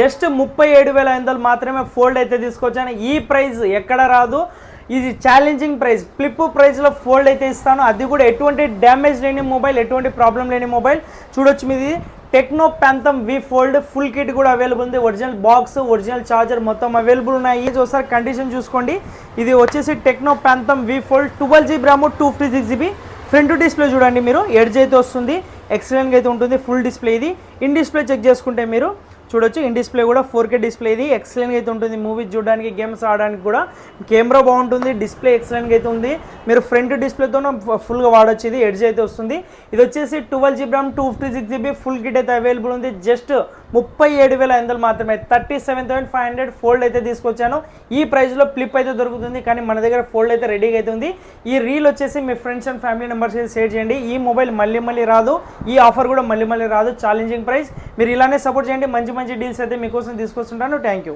Just 37,500 మాత్రమే fold అయితే తీసుకొచ్చాను. ఈ ప్రైస్ ఎక్కడ రాదు, ఇది ఛాలెంజింగ్ ప్రైస్. ఫ్లిప్ ప్రైస్లో ఫోల్డ్ అయితే ఇస్తాను, అది కూడా ఎటువంటి డ్యామేజ్ లేని మొబైల్, ఎటువంటి ప్రాబ్లం లేని మొబైల్. చూడొచ్చు మీది Tecno Phantom V Fold full kit కూడా అవైలబుల్ ఉంది. ఒరిజినల్ బాక్స్, ఒరిజినల్ ఛార్జర్ మొత్తం అవైలబుల్ ఉన్నాయి. ఒకసారి కండిషన్ చూసుకోండి. ఇది వచ్చేసి Tecno Phantom V Fold 12GB RAM 256GB. Front display చూడండి మీరు, ఎడ్జ్ అయితే వస్తుంది, ఎక్సలెంట్గా అయితే ఉంటుంది. ఫుల్ డిస్ప్లే ఇది. ఇన్ డిస్ప్లే చెక్ చేసుకుంటే మీరు చూడొచ్చు, ఇన్ డిస్ప్లే కూడా 4K డిస్ప్లే ఇది. ఎక్సలెంట్గా అయితే ఉంటుంది, మూవీస్ చూడడానికి, గేమ్స్ ఆడడానికి కూడా. కెమెరా బాగుంటుంది, డిస్ప్లే ఎక్సలెంట్గా అయితే ఉంది. మీరు ఫ్రంట్ డిస్ప్లేతో ఫుల్గా వాడచ్చు. ఇది ఎడ్జ్ అయితే వస్తుంది. ఇది వచ్చేసి 12GB RAM 256GB full kit అయితే అవైలబుల్ ఉంది. జస్ట్ 37,500 మాత్రమే, 37,500 ఫోల్డ్ అయితే తీసుకొచ్చాను. ఈ ప్రైస్లో ఫ్లిప్ అయితే దొరుకుతుంది, కానీ మన దగ్గర ఫోల్డ్ అయితే రెడీగా అయితే ఉంది. ఈ రీల్ వచ్చేసి మీ ఫ్రెండ్స్ అండ్ ఫ్యామిలీ మెంబర్స్ అయితే షేర్ చేయండి. ఈ మొబైల్ మళ్ళీ రాదు, ఈ ఆఫర్ కూడా మళ్ళీ రాదు. Challenging price. మీరు ఇలానే సపోర్ట్ చేయండి, మంచి డీల్స్ అయితే మీకోసం తీసుకొస్తుంటాను. Thank you.